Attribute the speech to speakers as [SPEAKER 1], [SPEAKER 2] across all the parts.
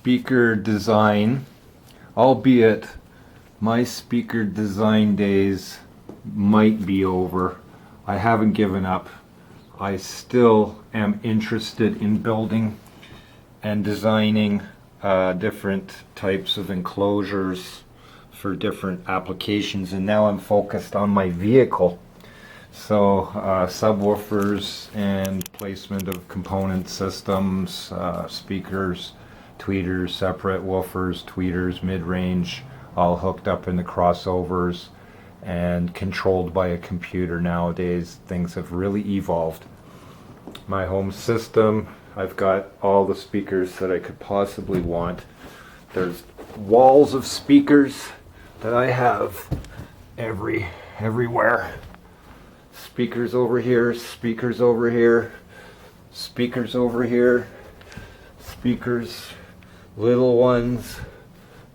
[SPEAKER 1] speaker design, albeit my speaker design days might be over. I haven't given up. I still am interested in building and designing different types of enclosures for different applications, and now I'm focused on my vehicle. So subwoofers and placement of component systems, speakers, tweeters, separate woofers, tweeters, mid-range, all hooked up in the crossovers and controlled by a computer. Nowadays things have really evolved. My home system, I've got all the speakers that I could possibly want. There's walls of speakers that I have everywhere. Speakers over here, speakers over here, speakers over here, speakers, little ones,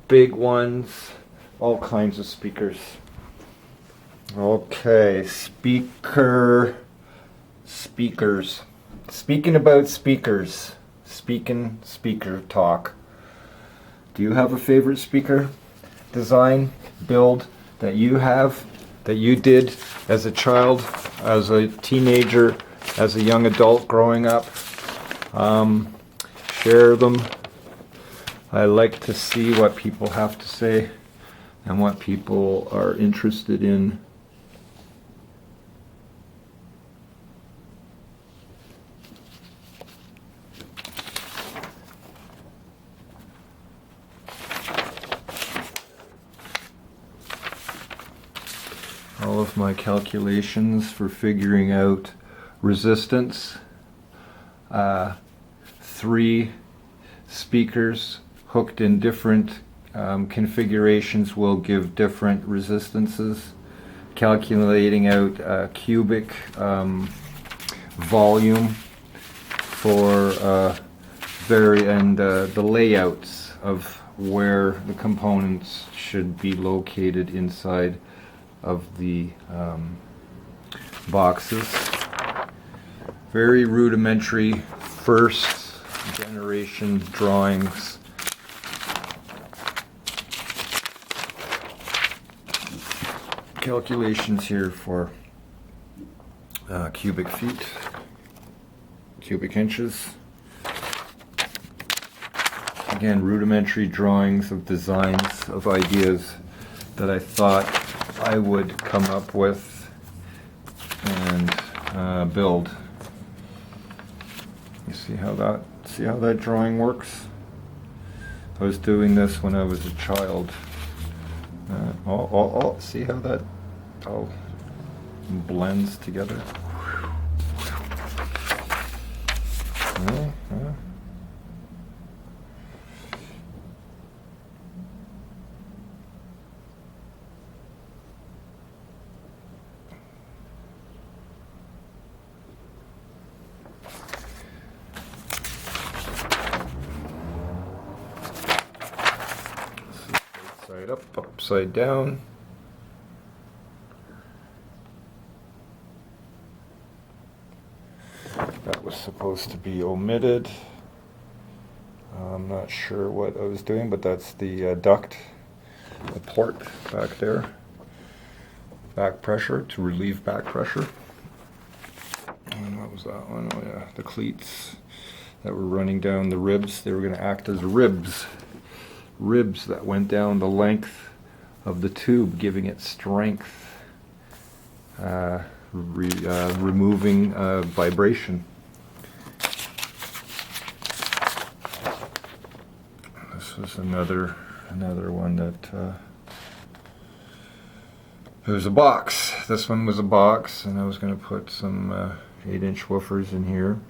[SPEAKER 1] big ones, all kinds of speakers. Okay, speakers. Speaking about speakers, speaker talk. Do you have a favorite speaker design, build that you have, that you did as a child, as a teenager, as a young adult growing up? Share them. I like to see what people have to say and what people are interested in. All of my calculations for figuring out resistance. 3 speakers hooked in different configurations will give different resistances. Calculating out cubic volume for the layouts of where the components should be located inside of the boxes. Very rudimentary first generation drawings. Calculations here for cubic feet, cubic inches. Again, rudimentary drawings of designs, of ideas that I thought I would come up with and build. You see how that drawing works? I was doing this when I was a child. See how that all blends together? Side up, upside down. That was supposed to be omitted. I'm not sure what I was doing, but that's the duct, the port back there. Back pressure, to relieve back pressure. And what was that one? Oh yeah, the cleats that were running down the ribs. They were going to act as ribs that went down the length of the tube, giving it strength, removing vibration. This was another one that it was a box. This one was a box, and I was going to put some 8-inch woofers in here,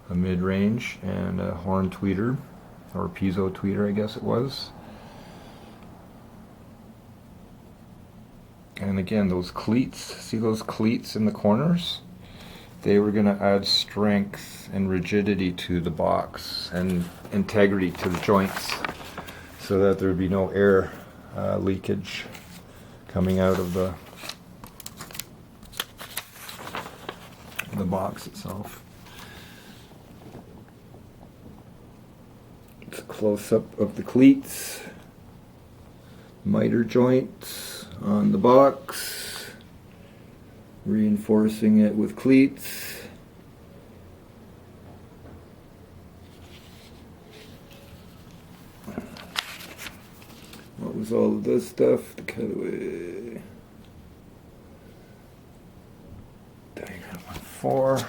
[SPEAKER 1] a mid-range, and a horn tweeter, or piezo tweeter, I guess it was. And again, those cleats, see those cleats in the corners? They were going to add strength and rigidity to the box and integrity to the joints so that there would be no air leakage coming out of the box itself. It's a close-up of the cleats, miter joints on the box, reinforcing it with cleats. What was all of this stuff? The cutaway. Diagram 4.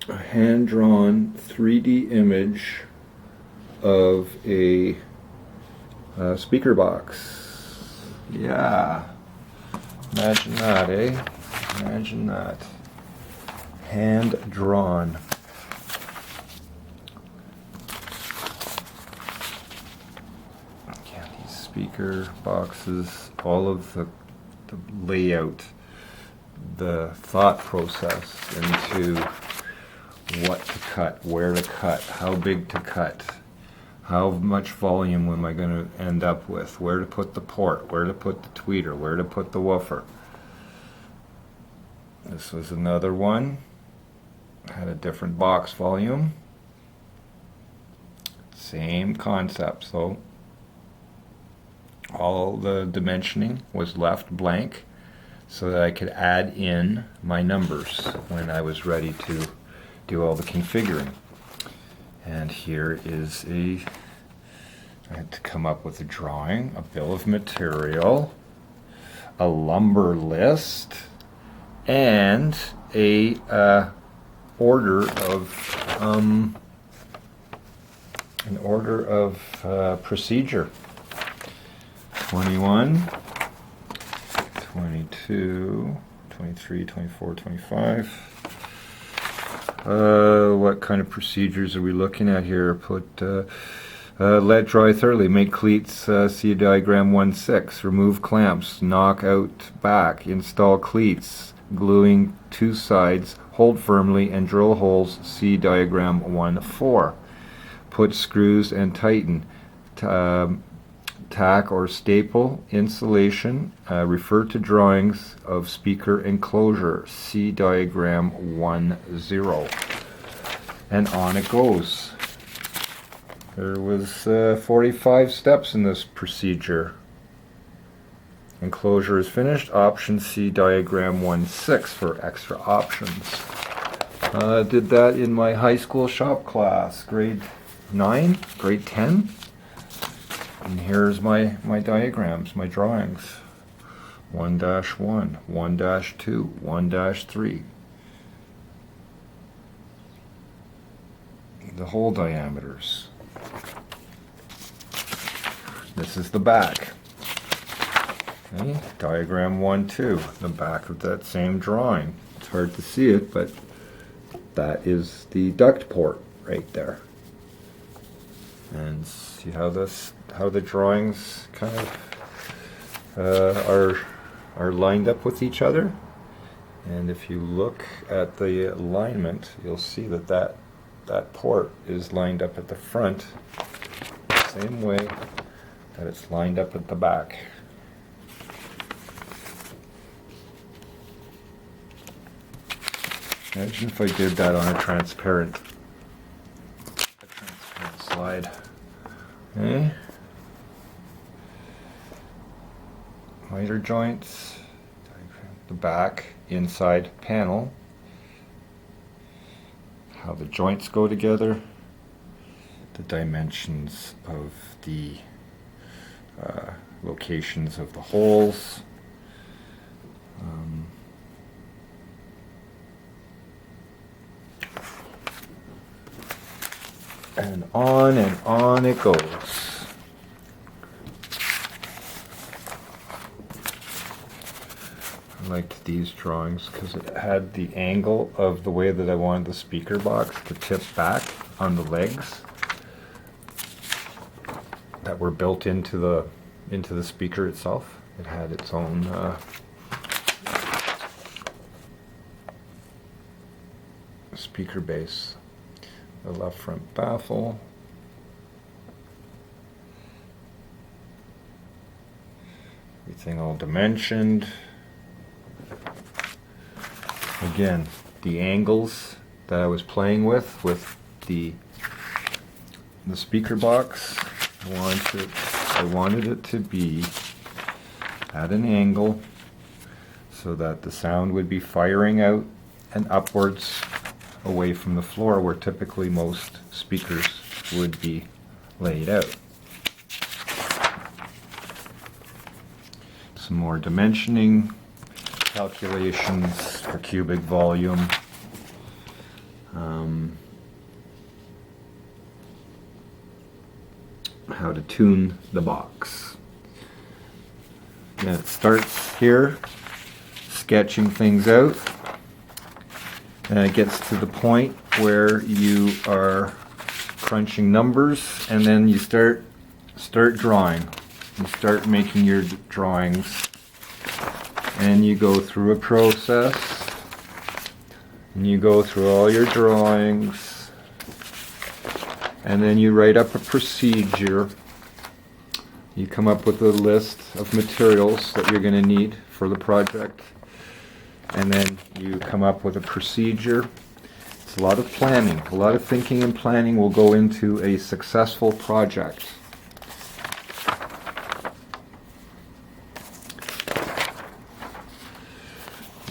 [SPEAKER 1] A hand-drawn 3D image of a speaker box. Yeah. Imagine that, eh? Imagine that. Hand-drawn. Yeah, these speaker boxes, all of the layout, the thought process into what to cut, where to cut, how big to cut, how much volume am I going to end up with, where to put the port, where to put the tweeter, where to put the woofer. This was another one, had a different box volume, same concept, so all the dimensioning was left blank so that I could add in my numbers when I was ready to do all the configuring. And here is I had to come up with a drawing, a bill of material, a lumber list, and a order of procedure. 21, 22, 23, 24, 25. What kind of procedures are we looking at here? Put let dry thoroughly, make cleats, see diagram 1-6, remove clamps, knock out back, install cleats, gluing 2 sides, hold firmly and drill holes, see diagram 1-4. Put screws and tighten, tack or staple insulation, refer to drawings of speaker enclosure, see diagram 1-0, and on it goes. There was 45 steps in this procedure. Enclosure is finished. Option C diagram 1-6 for extra options. Did that in my high school shop class, grade 9, grade 10. And here's my diagrams, my drawings. 1-1, 1-2, 1-3. The hole diameters. This is the back. Okay. Diagram 1-2, the back of that same drawing. It's hard to see it, but that is the duct port right there. And see how the drawings kind of are lined up with each other. And if you look at the alignment, you'll see that port is lined up at the front the same way that it's lined up at the back. Imagine if I did that on a transparent slide. Okay. Miter joints, the back, inside panel, how the joints go together, the dimensions of the locations of the holes, and on it goes. I liked these drawings because it had the angle of the way that I wanted the speaker box to tip back on the legs that were built into the speaker itself. It had its own speaker base. The left front baffle. Everything all dimensioned. Again, the angles that I was playing with the speaker box. I wanted it to be at an angle so that the sound would be firing out and upwards away from the floor where typically most speakers would be laid out. Some more dimensioning calculations for cubic volume. How to tune the box. And it starts here, sketching things out, and it gets to the point where you are crunching numbers, and then you start drawing. You start making your drawings, and you go through a process, and you go through all your drawings, and then you write up a procedure. You come up with a list of materials that you're going to need for the project, and then you come up with a procedure. It's a lot of planning. A lot of thinking and planning will go into a successful project.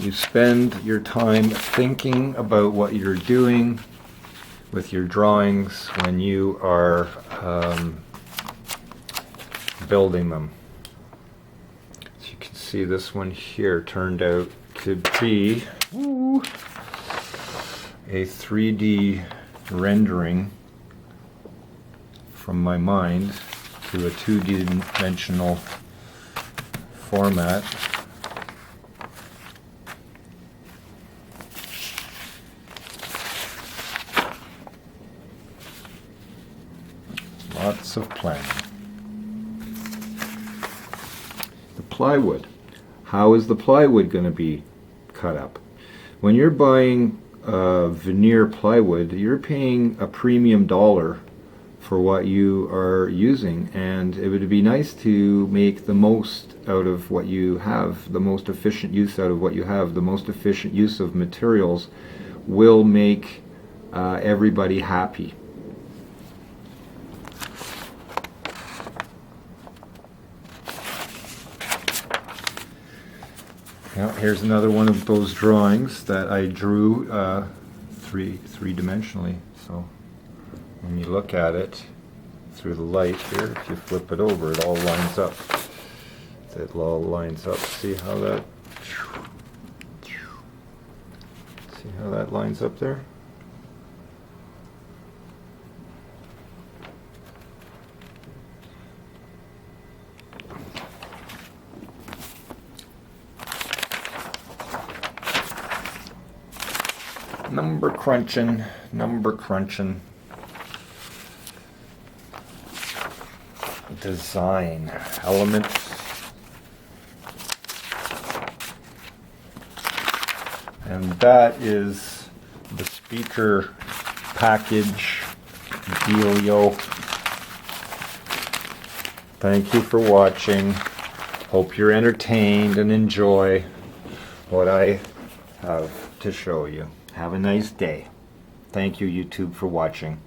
[SPEAKER 1] You spend your time thinking about what you're doing with your drawings when you are building them. As you can see, this one here turned out to be a 3D rendering from my mind to a 2D-dimensional format. Lots of planning. The plywood. How is the plywood going to be cut up? When you're buying veneer plywood, you're paying a premium dollar for what you are using, and it would be nice to make the most out of what you have, the most efficient use out of what you have. The most efficient use of materials will make everybody happy. Now, here's another one of those drawings that I drew three-dimensionally. So when you look at it through the light here, if you flip it over, it all lines up. It all lines up. See how that lines up there? Number crunching. Design elements. And that is the speaker package dealio. Thank you for watching. Hope you're entertained and enjoy what I have to show you. Have a nice day. Thank you, YouTube, for watching.